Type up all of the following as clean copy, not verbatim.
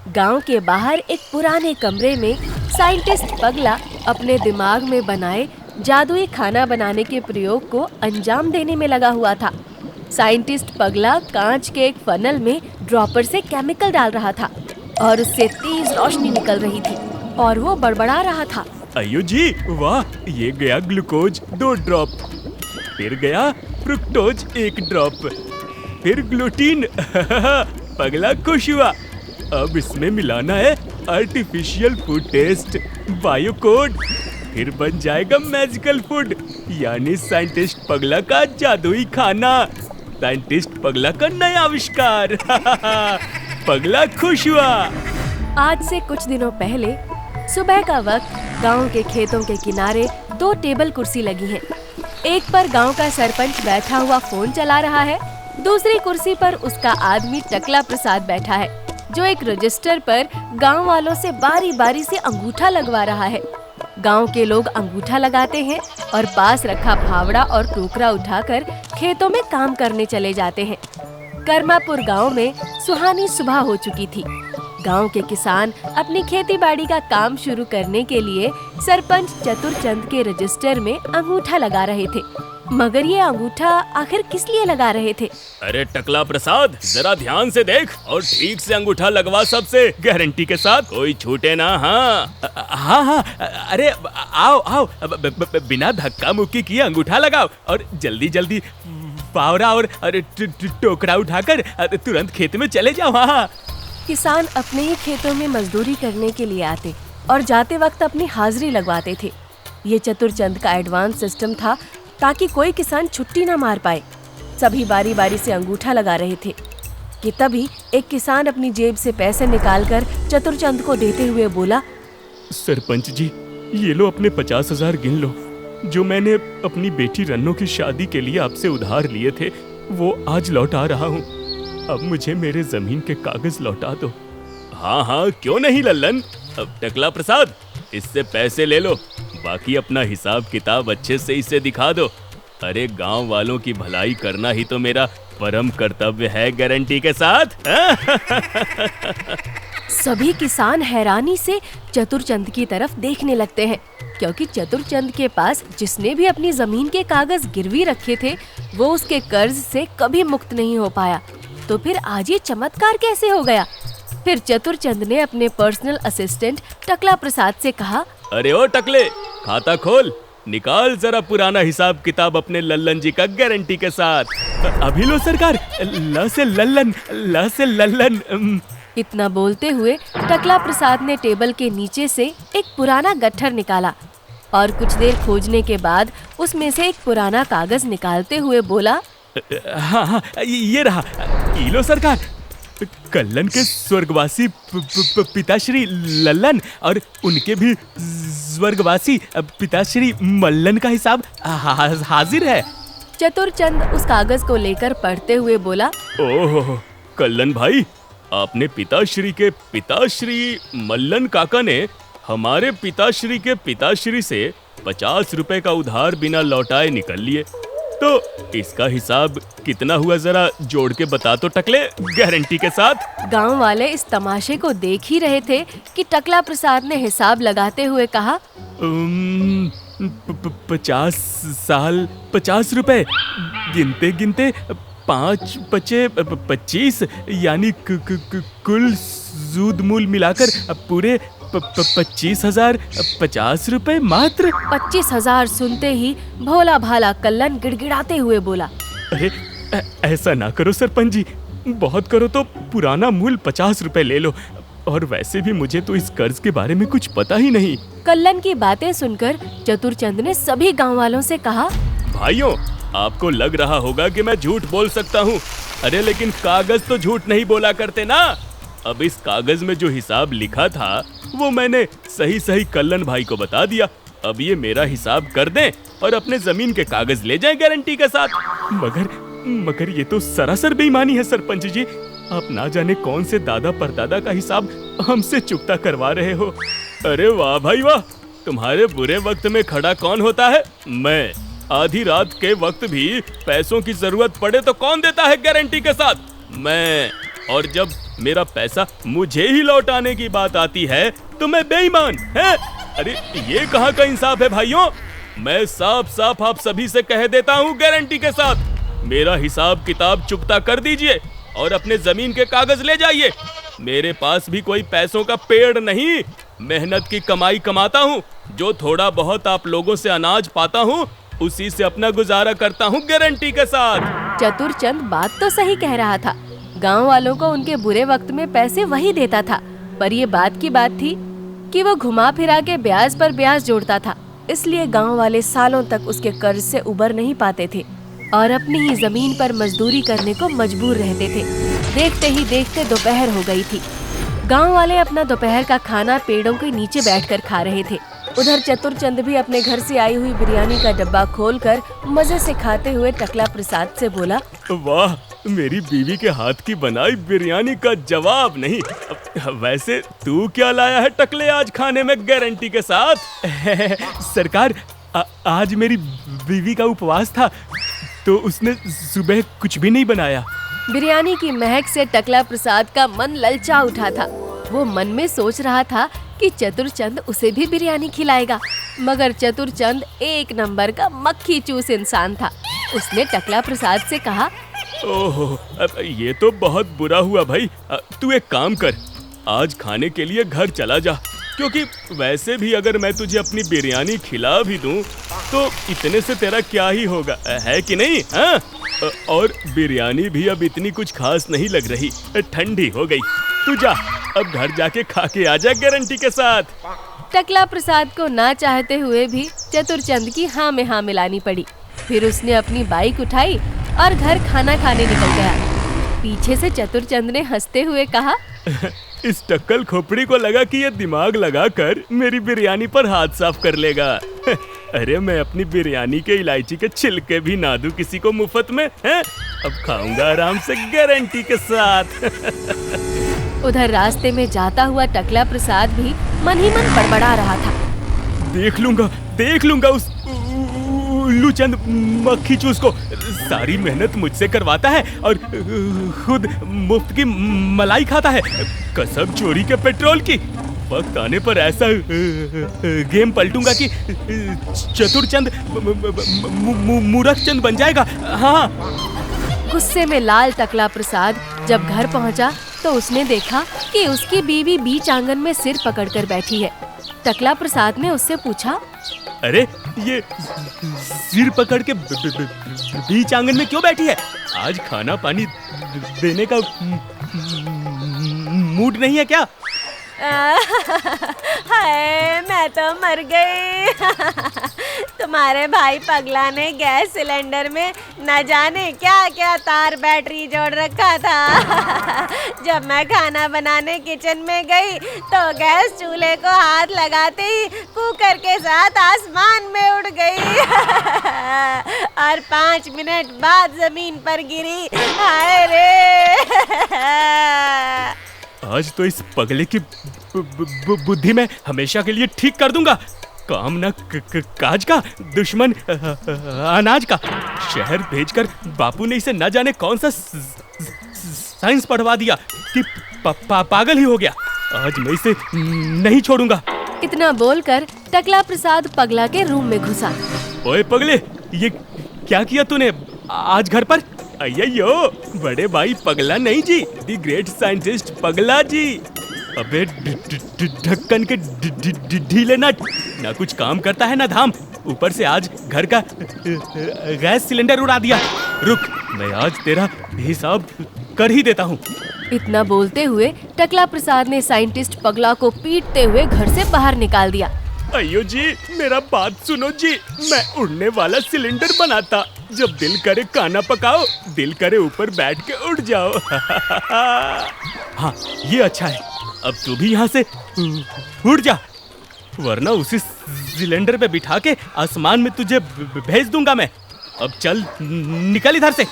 गांव के बाहर एक पुराने कमरे में साइंटिस्ट पगला अपने दिमाग में बनाए जादुई खाना बनाने के प्रयोग को अंजाम देने में लगा हुआ था। साइंटिस्ट पगला कांच के एक फनल में ड्रॉपर से केमिकल डाल रहा था और उससे तेज रोशनी निकल रही थी और वो बड़बड़ा रहा था। अयो जी वाह, ये गया ग्लूकोज 2 ड्रॉप, फिर गया फ्रुक्टोज 1 ड्रॉप, फिर ग्लूटीन पगला खुश हुआ। अब इसमें मिलाना है आर्टिफिशियल फूड टेस्ट बायोकोड, फिर बन जाएगा मैजिकल फूड, यानी साइंटिस्ट पगला का जादुई खाना, साइंटिस्ट पगला का नया आविष्कार पगला खुश हुआ। आज से कुछ दिनों पहले सुबह का वक्त गांव के खेतों के किनारे 2 टेबल कुर्सी लगी हैं। एक पर गांव का सरपंच बैठा हुआ फोन चला रहा है, दूसरी कुर्सी पर उसका आदमी टकला प्रसाद बैठा है, जो एक रजिस्टर पर गांव वालों से बारी बारी से अंगूठा लगवा रहा है। गांव के लोग अंगूठा लगाते हैं और पास रखा फावड़ा और टोकरा उठाकर खेतों में काम करने चले जाते हैं। कर्मापुर गांव में सुहानी सुबह हो चुकी थी। गांव के किसान अपनी खेती बाड़ी का काम शुरू करने के लिए सरपंच चतुरचंद के रजिस्टर में अंगूठा लगा रहे थे। मगर ये अंगूठा आखिर किस लिए लगा रहे थे? अरे टकला प्रसाद, जरा ध्यान से देख और ठीक से अंगूठा लगवा, सबसे गारंटी के साथ, कोई छूटे ना। हाँ, अरे आओ आओ, बिना धक्का मुक्की किए अंगूठा लगाओ और जल्दी जल्दी फावड़ा और टोकरा उठाकर तुरंत खेत में चले जाओ। हाँ। किसान अपने ही खेतों में मजदूरी करने के लिए आते और जाते वक्त अपनी हाजिरी लगवाते थे। ये चतुरचंद का एडवांस सिस्टम था ताकि कोई किसान छुट्टी ना मार पाए। सभी बारी बारी से अंगूठा लगा रहे थे कि तभी एक किसान अपनी जेब से पैसे निकालकर चतुरचंद को देते हुए बोला, सरपंच जी, ये लो अपने 50,000 गिन लो, जो मैंने अपनी बेटी रन्नो की शादी के लिए आपसे उधार लिए थे, वो आज लौटा रहा हूँ। अब मुझे मेरे जमीन के कागज लौटा दो। हाँ, क्यों नहीं लल्लन। अब टकला प्रसाद, इससे पैसे ले लो, बाकी अपना हिसाब किताब अच्छे से इसे दिखा दो। अरे गांव वालों की भलाई करना ही तो मेरा परम कर्तव्य है, गारंटी के साथ। सभी किसान हैरानी से चतुरचंद की तरफ देखने लगते हैं, क्योंकि चतुरचंद के पास जिसने भी अपनी जमीन के कागज गिरवी रखे थे, वो उसके कर्ज से कभी मुक्त नहीं हो पाया। तो फिर आज ये चमत्कार कैसे हो गया? फिर चतुरचंद ने अपने पर्सनल असिस्टेंट टकला प्रसाद से कहा, अरे ओ टकले, खाता खोल, निकाल जरा पुराना हिसाब किताब अपने लल्लन जी का, गारंटी के साथ। अभी लो सरकार, ल से लल्लन, ल से लल्लन। इतना बोलते हुए टकला प्रसाद ने टेबल के नीचे से एक पुराना गट्ठर निकाला और कुछ देर खोजने के बाद उसमें से एक पुराना कागज निकालते हुए बोला, हाँ, ये रहा, लो सरकार। कल्लन के स्वर्गवासी पिताश्री लल्लन और उनके भी स्वर्गवासी पिताश्री मल्लन का हिसाब हाजिर है। चतुरचंद उस कागज को लेकर पढ़ते हुए बोला, ओह कल्लन भाई, आपने पिताश्री के पिताश्री मल्लन काका ने हमारे पिताश्री के पिताश्री से 50 रुपए का उधार बिना लौटाए निकल लिए, तो इसका हिसाब कितना हुआ जरा जोड़ के बता तो टकले, गारंटी के साथ। गांव वाले इस तमाशे को देख ही रहे थे कि टकला प्रसाद ने हिसाब लगाते हुए कहा, 50 साल 50 रुपए, गिनते गिनते 5 बचे 25, यानी कुल सूद मूल मिलाकर पूरे 25,050 रुपए मात्र। 25,000 सुनते ही भोला भाला कल्लन गिड़गिड़ाते हुए बोला, अरे ऐसा ना करो सरपंच जी, बहुत करो तो पुराना मूल 50 रुपए ले लो, और वैसे भी मुझे तो इस कर्ज के बारे में कुछ पता ही नहीं। कल्लन की बातें सुनकर चतुरचंद ने सभी गांव वालों से कहा, भाइयों, आपको लग रहा होगा कि मैं झूठ बोल सकता हूँ, अरे लेकिन कागज तो झूठ नहीं बोला करते ना। अब इस कागज में जो हिसाब लिखा था वो मैंने सही सही कल्लन भाई को बता दिया। अब ये मेरा हिसाब कर दें और अपने जमीन के कागज ले जाएं गारंटी के साथ। मगर ये तो सरासर बेईमानी है सरपंच जी, आप ना जाने कौन से दादा परदादा का हिसाब हमसे चुकता करवा रहे हो। अरे वाह भाई वाह, तुम्हारे बुरे वक्त में खड़ा कौन होता है? मैं। आधी रात के वक्त भी पैसों की जरूरत पड़े तो कौन देता है गारंटी के साथ? मैं। और जब मेरा पैसा मुझे ही लौटाने की बात आती है तो मैं बेईमान है? अरे ये कहाँ का इंसाफ है भाइयों? मैं साफ साफ आप सभी से कह देता हूँ गारंटी के साथ, मेरा हिसाब किताब चुकता कर दीजिए और अपने जमीन के कागज ले जाइए। मेरे पास भी कोई पैसों का पेड़ नहीं, मेहनत की कमाई कमाता हूँ। जो थोड़ा बहुत आप लोगों से अनाज पाता हूँ उसी से अपना गुजारा करता हूँ गारंटी के साथ। चतुरचंद बात तो सही कह रहा था। गांव वालों को उनके बुरे वक्त में पैसे वही देता था, पर ये बात की बात थी कि वो घुमा फिरा के ब्याज पर ब्याज जोड़ता था। इसलिए गांव वाले सालों तक उसके कर्ज से उबर नहीं पाते थे और अपनी ही जमीन पर मजदूरी करने को मजबूर रहते थे। देखते ही देखते दोपहर हो गई थी। गांव वाले अपना दोपहर का खाना पेड़ों के नीचे बैठकर खा रहे थे। उधर चतुरचंद भी अपने घर से आई हुई बिरयानी का डब्बा खोलकर मजे से खाते हुए टकला प्रसाद से बोला, वाह, मेरी बीवी के हाथ की बनाई बिरयानी का जवाब नहीं। वैसे तू क्या लाया है टकले आज खाने में गारंटी के साथ? सरकार, आज मेरी बीवी का उपवास था तो उसने सुबह कुछ भी नहीं बनाया। बिरयानी की महक से टकला प्रसाद का मन ललचा उठा था। वो मन में सोच रहा था कि चतुरचंद उसे भी बिरयानी खिलाएगा, मगर चतुरचंद एक नंबर का मक्खी चूस इंसान था। उसने टकला प्रसाद से कहा, ओहो, ये तो बहुत बुरा हुआ भाई। तू एक काम कर, आज खाने के लिए घर चला जा, क्योंकि वैसे भी अगर मैं तुझे अपनी बिरयानी खिला भी दूं तो इतने से तेरा क्या ही होगा, है कि नहीं? हाँ? और बिरयानी भी अब इतनी कुछ खास नहीं लग रही, ठंडी हो गई। तू जा, अब घर जाके खा के आ जा गारंटी के साथ। टकला प्रसाद को ना चाहते हुए भी चतुरचंद की हाँ में हाँ मिलानी पड़ी। फिर उसने अपनी बाइक उठाई और घर खाना खाने निकल गया। पीछे से चतुरचंद ने हंसते हुए कहा, इस टक्कल खोपड़ी को लगा कि ये दिमाग लगाकर मेरी बिरयानी पर हाथ साफ कर लेगा। अरे मैं अपनी बिरयानी के इलायची के छिलके भी ना दूं किसी को मुफ्त में, हैं? अब खाऊंगा आराम से गारंटी के साथ। उधर रास्ते में जाता हुआ टकला प्रसाद भी मन ही मन बड़बड़ा रहा था। देख लूंगा उस उल्लूचंद मक्खी चूस को। सारी मेहनत मुझसे करवाता है और खुद मुफ्त की मलाई खाता है, कसम चोरी के पेट्रोल की। वक्त आने पर ऐसा गेम पलटूंगा कि चतुरचंद मूर्खचंद बन जाएगा। हाँ। गुस्से में लाल टकला प्रसाद जब घर पहुंचा तो उसने देखा कि उसकी बीवी बीच आंगन में सिर पकड़कर बैठी है। टकला प्रसाद ने उससे पूछा, अरे ये सिर पकड़ के बीच आंगन में क्यों बैठी है? आज खाना पानी देने का मूड नहीं है क्या? हाय, मैं तो मर गई। तुम्हारे भाई पगला ने गैस सिलेंडर में न जाने क्या क्या तार बैटरी जोड़ रखा था। जब मैं खाना बनाने किचन में गई तो गैस चूल्हे को हाथ लगाते ही कुकर के साथ आसमान में उड़ गई और 5 मिनट बाद जमीन पर गिरी। हाय रे। आज तो इस पगले की बुद्धि में हमेशा के लिए ठीक कर दूंगा। काम न काज का, दुश्मन अनाज का। शहर भेजकर बापू ने इसे न जाने कौन सा साइंस पढ़वा दिया कि पागल ही हो गया। आज मैं इसे नहीं छोड़ूंगा। इतना बोलकर टकला प्रसाद पगला के रूम में घुसा। ओए पगले, ये क्या किया तूने आज घर पर? अय्यो, बड़े भाई पगला नहीं जी, दी ग्रेट साइंटिस्ट पगला जी। अबे ढक्कन के ढीले नट, ना कुछ काम करता है ना धाम, ऊपर से आज घर का गैस सिलेंडर उड़ा दिया। रुक, मैं आज तेरा हिसाब कर ही देता हूँ। इतना बोलते हुए टकला प्रसाद ने साइंटिस्ट पगला को पीटते हुए घर से बाहर निकाल दिया। अयो जी, मेरा बात सुनो जी, मैं उड़ने वाला सिलेंडर बनाता। जब दिल करे खाना पकाओ, दिल करे ऊपर बैठ के उड़ जाओ। हाँ, ये अच्छा है। अब तू भी यहाँ से उड़ जा, वरना उसी सिलेंडर पे बिठा के आसमान में तुझे भेज दूंगा मैं। अब चल निकल इधर से,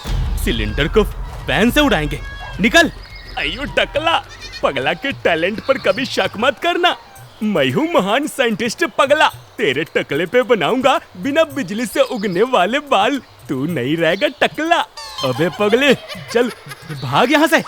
सिलेंडर को फैन से उड़ाएंगे। निकल। अयो टकला, पगला के टैलेंट पर कभी शक मत करना। मैं हूँ महान साइंटिस्ट पगला। तेरे टकले पे बनाऊंगा बिना बिजली से उगने वाले बाल। तू नहीं रहेगा टकला। अबे पगले, चल भाग यहाँ से।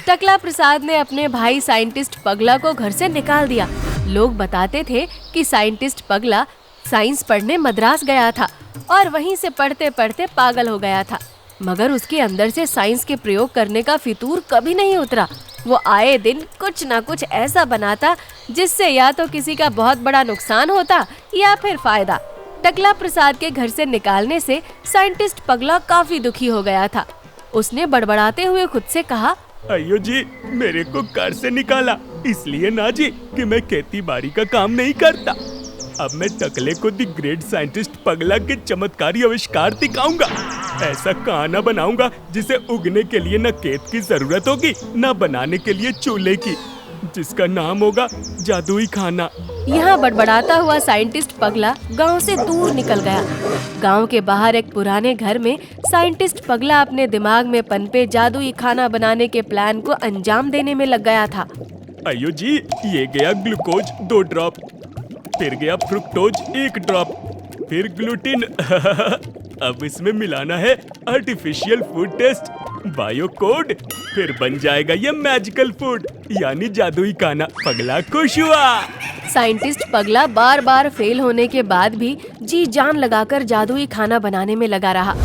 टकला प्रसाद ने अपने भाई साइंटिस्ट पगला को घर से निकाल दिया। लोग बताते थे कि साइंटिस्ट पगला साइंस पढ़ने मद्रास गया था और वहीं से पढ़ते पढ़ते पागल हो गया था, मगर उसके अंदर से साइंस के प्रयोग करने का फितूर कभी नहीं उतरा। वो आए दिन कुछ ना कुछ ऐसा बनाता जिससे या तो किसी का बहुत बड़ा नुकसान होता या फिर फायदा। टकला प्रसाद के घर से निकालने से साइंटिस्ट पगला काफी दुखी हो गया था। उसने बड़बड़ाते हुए खुद से कहा, अयो जी, मेरे को घर से निकाला इसलिए ना जी कि मैं खेती बाड़ी का काम नहीं करता। अब मैं टकले को द ग्रेट साइंटिस्ट पगला के चमत्कारी आविष्कार दिखाऊंगा। ऐसा खाना बनाऊंगा जिसे उगने के लिए न खेत की जरूरत होगी न बनाने के लिए चूल्हे की, जिसका नाम होगा जादुई खाना। यहाँ बड़बड़ाता हुआ साइंटिस्ट पगला गांव से दूर निकल गया। गांव के बाहर एक पुराने घर में साइंटिस्ट पगला अपने दिमाग में पनपे जादुई खाना बनाने के प्लान को अंजाम देने में लग गया था। अयो जी, ये गया ग्लूकोज 2 ड्रॉप, फिर गया फ्रुक्टोज 1 ड्रॉप, फिर ग्लूटीन अब इसमें मिलाना है artificial food taste, bio code, फिर बन जाएगा ये मैजिकल फूड यानी जादुई खाना। पगला खुश हुआ। साइंटिस्ट पगला बार बार फेल होने के बाद भी जी जान लगाकर जादुई खाना बनाने में लगा रहा।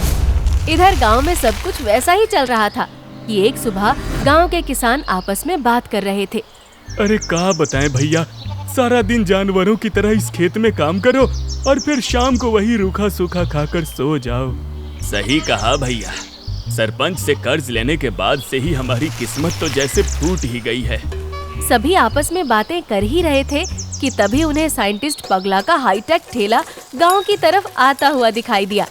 इधर गांव में सब कुछ वैसा ही चल रहा था कि एक सुबह गांव के किसान आपस में बात कर रहे थे। अरे क्या बताएं भैया, सारा दिन जानवरों की तरह इस खेत में काम करो और फिर शाम को वही रूखा सूखा खाकर सो जाओ। सही कहा भैया, सरपंच से कर्ज लेने के बाद से ही हमारी किस्मत तो जैसे फूट ही गई है। सभी आपस में बातें कर ही रहे थे कि तभी उन्हें साइंटिस्ट पगला का हाईटेक ठेला गांव की तरफ आता हुआ दिखाई दिया,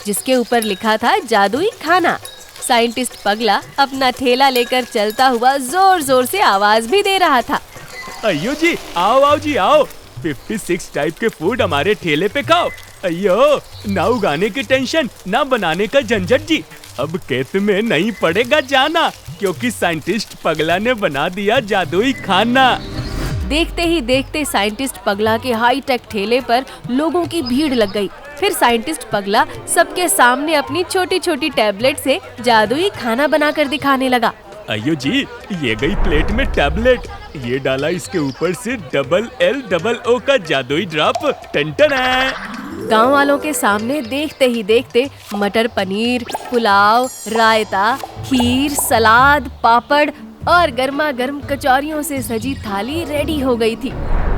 जिसके ऊपर लिखा था जादुई खाना। साइंटिस्ट पगला अपना ठेला लेकर चलता हुआ जोर जोर से आवाज भी दे रहा था, अयो जी, आओ आओ जी आओ, 56 टाइप के फूड हमारे ठेले पे खाओ। अयो, ना उगाने की टेंशन ना बनाने का झंझट जी, अब खेत में नहीं पड़ेगा जाना क्योंकि साइंटिस्ट पगला ने बना दिया जादुई खाना। देखते ही देखते साइंटिस्ट पगला के हाईटेक ठेले पर लोगों की भीड़ लग गई। फिर साइंटिस्ट पगला सबके सामने अपनी छोटी छोटी टैबलेट से जादुई खाना बनाकर दिखाने लगा। अयो जी, ये गई प्लेट में टैबलेट, ये डाला इसके ऊपर से LLO का जादुई ड्रॉप, टन है। गांव वालों के सामने देखते ही देखते मटर पनीर, पुलाव, रायता, खीर, सलाद, पापड़ और गर्मा गर्म कचौरियों से सजी थाली रेडी हो गई थी,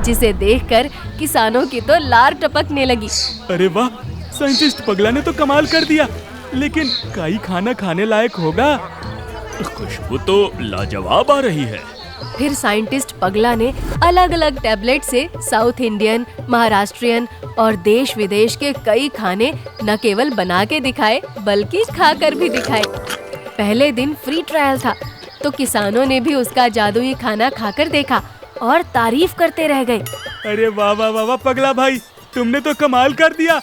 जिसे देखकर किसानों की तो लार टपकने लगी। अरे वाह, साइंटिस्ट पगला ने तो कमाल कर दिया, लेकिन काई खाना खाने लायक होगा? खुशबू तो लाजवाब आ रही है। फिर साइंटिस्ट पगला ने अलग अलग टैबलेट से साउथ इंडियन, महाराष्ट्रियन और देश विदेश के कई खाने न केवल बना के दिखाए बल्कि खाकर भी दिखाए। पहले दिन फ्री ट्रायल था तो किसानों ने भी उसका जादुई खाना खाकर देखा और तारीफ करते रह गए। अरे वाह वाह वाह वाह पगला भाई, तुमने तो कमाल कर दिया,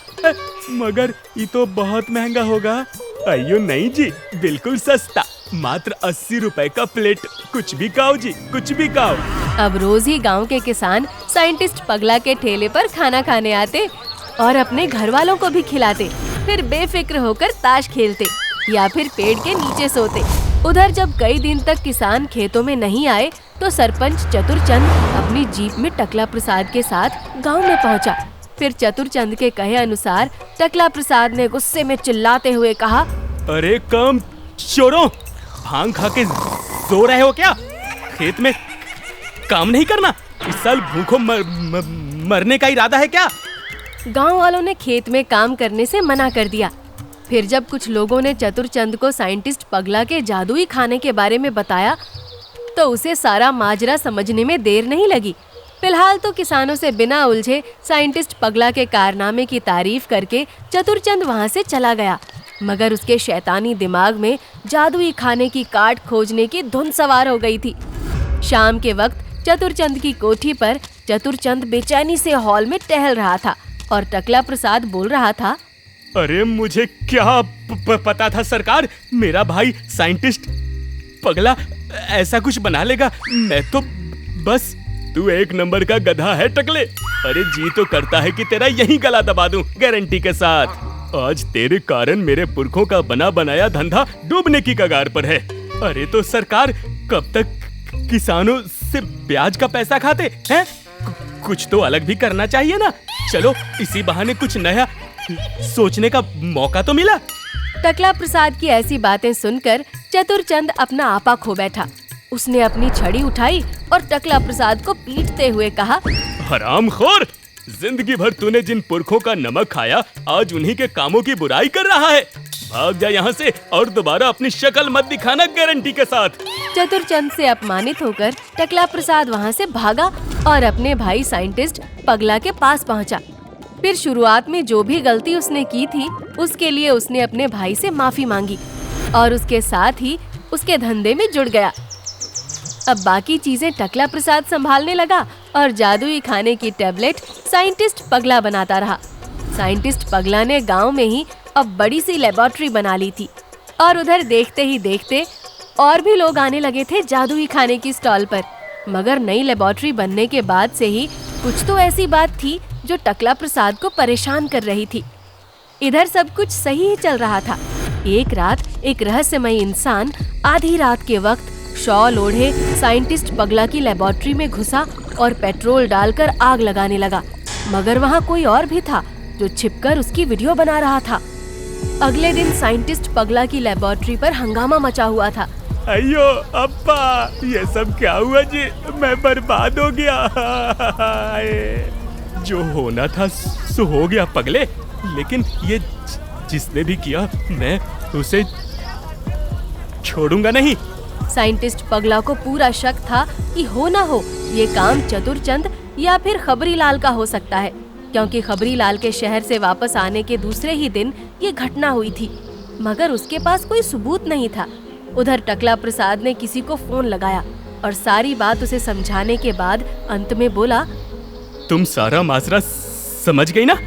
मगर ये तो बहुत महंगा होगा। अयो नहीं जी, बिल्कुल सस्ता, मात्र 80 रुपए का प्लेट, कुछ भी खाओ जी, कुछ भी खाओ। अब रोज ही गांव के किसान साइंटिस्ट पगला के ठेले पर खाना खाने आते और अपने घर वालों को भी खिलाते, फिर बेफिक्र होकर ताश खेलते या फिर पेड़ के नीचे सोते। उधर जब कई दिन तक किसान खेतों में नहीं आए तो सरपंच चतुरचंद अपनी जीप में टकला प्रसाद के साथ गांव में पहुंचा। फिर चतुरचंद के कहे अनुसार टकला प्रसाद ने गुस्से में चिल्लाते हुए कहा, अरे कम चोरों, भांग खा के सो रहे हो क्या? खेत में काम नहीं करना? इस साल भूखों मरने का इरादा है क्या? गांव वालों ने खेत में काम करने से मना कर दिया। फिर जब कुछ लोगों ने चतुरचंद को साइंटिस्ट पगला के जादुई खाने के बारे में बताया तो उसे सारा माजरा समझने में देर नहीं लगी। फिलहाल तो किसानों से बिना उलझे साइंटिस्ट पगला के कारनामे की तारीफ करके चतुरचंद वहां से चला गया, मगर उसके शैतानी दिमाग में जादुई खाने की काट खोजने की धुन सवार हो गई थी। शाम के वक्त चतुरचंद की कोठी पर चतुरचंद बेचैनी से हॉल में टहल रहा था और टकला प्रसाद बोल रहा था, अरे मुझे क्या पता था सरकार, मेरा भाई साइंटिस्ट पगला ऐसा कुछ बना लेगा। मैं तो बस, तू एक नंबर का गधा है टकले। अरे जी तो करता है कि तेरा यही गला दबा दूं गारंटी के साथ। आज तेरे कारण मेरे पुरखों का बना बनाया धंधा डूबने की कगार पर है। अरे तो सरकार, कब तक किसानों से ब्याज का पैसा खाते हैं? कुछ तो अलग भी करना चाहिए ना। चलो इसी बहाने कुछ नया सोचने का मौका तो मिला। टकला प्रसाद की ऐसी बातें सुनकर चतुरचंद अपना आपा खो बैठा। उसने अपनी छड़ी उठाई और टकला प्रसाद को पीटते हुए कहा, हरामखोर, जिंदगी भर तूने जिन पुरखों का नमक खाया, आज उन्हीं के कामों की बुराई कर रहा है। भाग जा यहाँ से और दोबारा अपनी शक्ल मत दिखाना गारंटी के साथ। चतुरचंद से अपमानित होकर टकला प्रसाद वहाँ से भागा और अपने भाई साइंटिस्ट पगला के पास पहुँचा। फिर शुरुआत में जो भी गलती उसने की थी उसके लिए उसने अपने भाई से माफी मांगी और उसके साथ ही उसके धंधे में जुड़ गया। अब बाकी चीजें टकला प्रसाद संभालने लगा और जादुई खाने की टैबलेट साइंटिस्ट पगला बनाता रहा। साइंटिस्ट पगला ने गांव में ही अब बड़ी सी लेबोरेटरी बना ली थी और उधर देखते ही देखते और भी लोग आने लगे थे जादुई खाने की स्टॉल पर। मगर नई लेबोरेटरी बनने के बाद से ही कुछ तो ऐसी बात थी जो टकला प्रसाद को परेशान कर रही थी। इधर सब कुछ सही ही चल रहा था। एक रात एक रहस्यमयी इंसान आधी रात के वक्त शॉल ओढ़े साइंटिस्ट पगला की लेबोरेटरी में घुसा और पेट्रोल डालकर आग लगाने लगा। मगर वहाँ कोई और भी था जो छिपकर उसकी वीडियो बना रहा था। अगले दिन साइंटिस्ट पगला की लेबोरेटरी पर हंगामा मचा हुआ था। अयो अब्बा, ये सब क्या हुआ जी? मैं बर्बाद हो गया। जो होना था सो हो गया पगले, लेकिन ये जिसने भी किया मैं उसे छोड़ूंगा नहीं। साइंटिस्ट पगला को पूरा शक था कि हो ना हो ये काम चतुरचंद या फिर खबरीलाल का हो सकता है, क्योंकि खबरीलाल के शहर से वापस आने के दूसरे ही दिन ये घटना हुई थी। मगर उसके पास कोई सबूत नहीं था। उधर टकला प्रसाद ने किसी को फोन लगाया और सारी बात उसे समझाने के बाद अंत में बोला, तुम सारा माजरा समझ गई ना?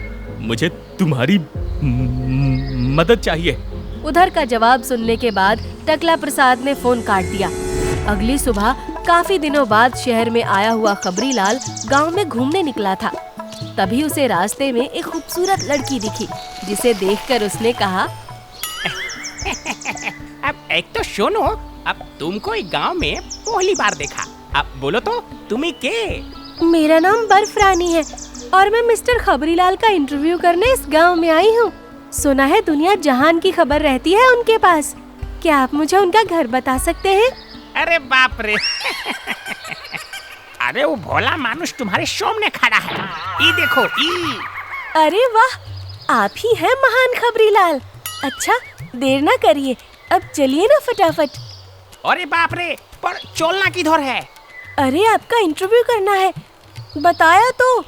मुझे तुम्हारी मदद चाहिए। उधर का जवाब सुनने के बाद टकला प्रसाद ने फोन काट दिया। अगली सुबह काफी दिनों बाद शहर में आया हुआ खबरीलाल गांव में घूमने निकला था। तभी उसे रास्ते में एक खूबसूरत लड़की दिखी, जिसे देखकर उसने कहा, अब एक तो सुनो, अब तुमको एक गांव में पहली बार देखा। अब बोलो तो तुम्हें के? मेरा नाम बर्फ रानी है और मैं मिस्टर खबरीलाल का इंटरव्यू करने इस गांव में आई हूँ। सुना है दुनिया जहान की खबर रहती है उनके पास। क्या आप मुझे उनका घर बता सकते हैं? अरे बाप रे। अरे वो भोला मानुष तुम्हारे सामने खड़ा है। ये देखो ई। अरे वाह, आप ही हैं महान खबरीलाल। अच्छा देर ना करिए, अब चलिए ना फटाफट। अरे बाप रे, पर चलना किधर है? अरे आपका इंटरव्यू करना है, बताया तो।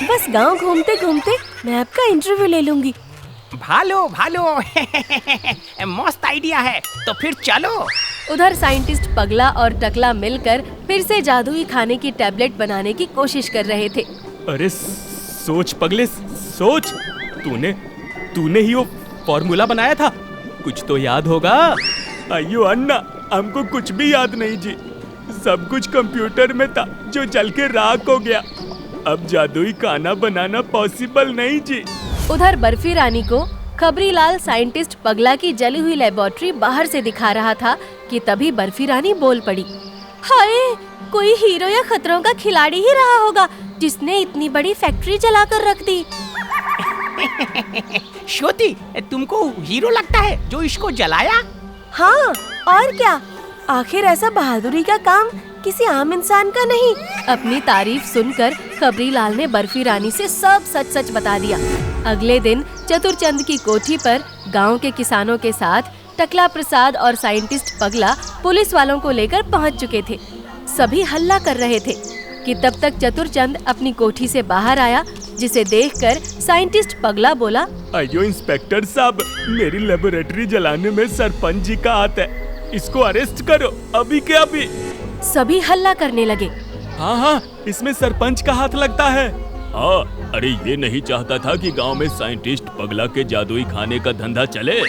बस गांव घूमते घूमते मैं आपका इंटरव्यू ले लूंगी। भालो भालो। मस्त आइडिया है, तो फिर चलो। उधर साइंटिस्ट पगला और टकला मिलकर फिर से जादुई खाने की टैबलेट बनाने की कोशिश कर रहे थे। अरे सोच पगले, सोच। तूने ही वो फॉर्मूला बनाया था, कुछ तो याद होगा। अयो अन्ना, हमको कुछ भी याद नहीं जी। सब कुछ कंप्यूटर में था जो जल के राख हो गया। अब जादुई खाना बनाना पॉसिबल नहीं जी। उधर बर्फी रानी को खबरीलाल साइंटिस्ट पगला की जली हुई लेबोरेटरी बाहर से दिखा रहा था कि तभी बर्फी रानी बोल पड़ी, हाय, कोई हीरो या खतरों का खिलाड़ी ही रहा होगा जिसने इतनी बड़ी फैक्ट्री जलाकर रख दी। श्रुति, तुमको हीरो लगता है जो इसको जलाया? हाँ और क्या, आखिर ऐसा बहादुरी का काम किसी आम इंसान का नहीं। अपनी तारीफ सुनकर खबरीलाल ने बर्फी रानी से सब सच सच बता दिया। अगले दिन चतुरचंद की कोठी पर गांव के किसानों के साथ टकला प्रसाद और साइंटिस्ट पगला पुलिस वालों को लेकर पहुंच चुके थे। सभी हल्ला कर रहे थे कि तब तक चतुरचंद अपनी कोठी से बाहर आया, जिसे देखकर साइंटिस्ट पगला बोला, अयो इंस्पेक्टर साहब, मेरी लेबोरेटरी जलाने में सरपंच जी का हाथ है, इसको अरेस्ट करो अभी के अभी। सभी हल्ला करने लगे। हाँ, इसमें सरपंच का हाथ लगता है। हाँ, अरे ये नहीं चाहता था कि गांव में साइंटिस्ट पगला के जादुई खाने का धंधा चले।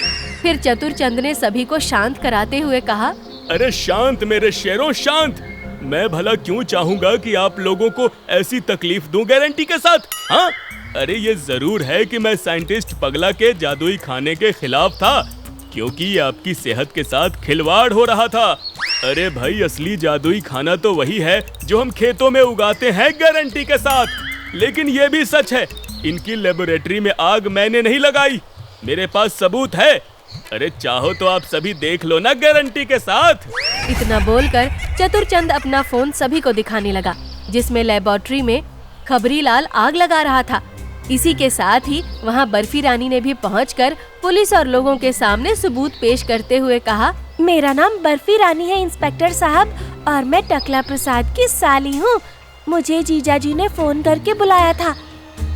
फिर चतुरचंद ने सभी को शांत कराते हुए कहा, अरे शांत मेरे शेरों, शांत। मैं भला क्यों चाहूंगा कि आप लोगों को ऐसी तकलीफ दूं गारंटी के साथ? हाँ, अरे ये जरूर है कि मैं साइंटिस्ट पगला के जादुई खाने के खिलाफ था, क्योंकि ये आपकी सेहत के साथ खिलवाड़ हो रहा था। अरे भाई, असली जादुई खाना तो वही है जो हम खेतों में उगाते हैं गारंटी के साथ। लेकिन ये भी सच है, इनकी लेबोरेटरी में आग मैंने नहीं लगाई, मेरे पास सबूत है। अरे चाहो तो आप सभी देख लो ना गारंटी के साथ। इतना बोलकर चतुरचंद अपना फोन सभी को दिखाने लगा, जिसमें लेबोरेटरी में खबरीलाल आग लगा रहा था। इसी के साथ ही वहां बर्फी रानी ने भी पहुंचकर पुलिस और लोगों के सामने सबूत पेश करते हुए कहा, मेरा नाम बर्फी रानी है इंस्पेक्टर साहब, और मैं टकला प्रसाद की साली हूँ। मुझे जीजाजी ने फोन करके बुलाया था।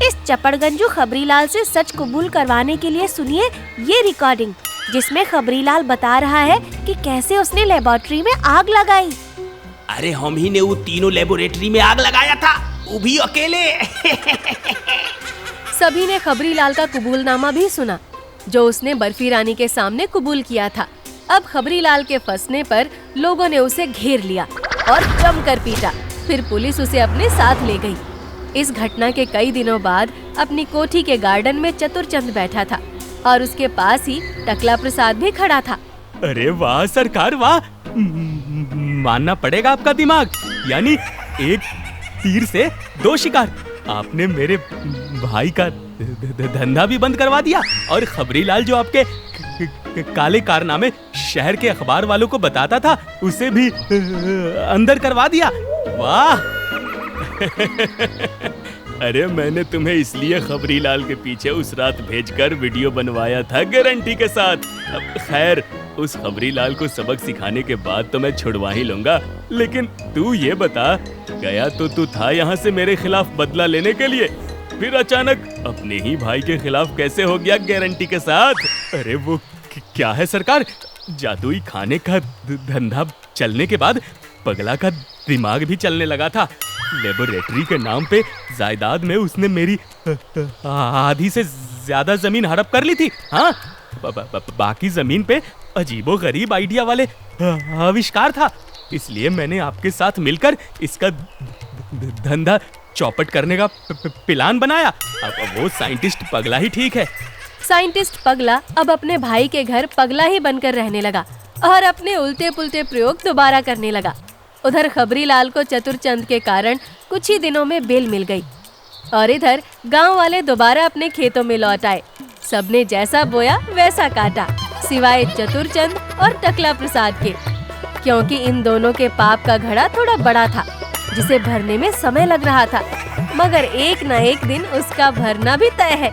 इस चपड़गंजू खबरीलाल से सच कबूल करवाने के लिए सुनिए ये रिकॉर्डिंग, जिसमें खबरीलाल बता रहा है कि कैसे उसने लेबोरेटरी में आग लगाई। अरे हम ही ने वो तीनों लेबोरेटरी में आग लगाया था, वो भी अकेले। सभी ने खबरीलाल का कबूलनामा भी सुना, जो उसने बर्फी रानी के सामने कबूल किया था। अब खबरीलाल के फंसने पर लोगों ने उसे घेर लिया और जमकर पीटा। फिर पुलिस उसे अपने साथ ले गई। इस घटना के कई दिनों बाद अपनी कोठी के गार्डन में चतुरचंद बैठा था और उसके पास ही टकला प्रसाद भी खड़ा था। अरे वाह सरकार वाह, मानना पड़ेगा आपका दिमाग, यानी एक तीर से दो शिकार। आपने मेरे भाई का धंधा भी बंद करवा दिया और खबरीलाल जो आपके काले कारनामे शहर के अखबार वालों को बताता था, उसे भी अंदर करवा दिया। वाह। अरे मैंने तुम्हें इसलिए खबरीलाल के पीछे उस रात भेजकर वीडियो बनवाया था गारंटी के साथ। अब खैर, उस खबरीलाल को सबक सिखाने के बाद तो मैं छुड़वा ही लूंगा, लेकिन तू ये बता, गया तो तू था यहाँ से मेरे खिलाफ बदला लेने के लिए, फिर अचानक अपने ही भाई के खिलाफ कैसे हो गया गारंटी के साथ? अरे वो क्या है सरकार, जादुई खाने का धंधा चलने के बाद पगला का दिमाग भी चलने लगा था। लेबोरेटरी के नाम पे जायदाद में उसने मेरी आधी से ज्यादा जमीन हड़प कर ली थी। हाँ, बाकी जमीन पे अजीबोगरीब आइडिया वाले आविष्कार था, इसलिए मैंने आपके साथ मिलकर इसका धंधा चौपट करने का प्लान बनाया। अब वो साइंटिस्ट पगला ही ठीक है। साइंटिस्ट पगला अब अपने भाई के घर पगला ही बनकर रहने लगा और अपने उल्टे पुल्टे प्रयोग दोबारा करने लगा। उधर खबरीलाल को चतुरचंद के कारण कुछ ही दिनों में बेल मिल गई और इधर गांव वाले दोबारा अपने खेतों में लौट आए। सबने जैसा बोया वैसा काटा, सिवाय चतुरचंद और टकला प्रसाद के, क्योंकि इन दोनों के पाप का घड़ा थोड़ा बड़ा था, जिसे भरने में समय लग रहा था। मगर एक न एक दिन उसका भरना भी तय है।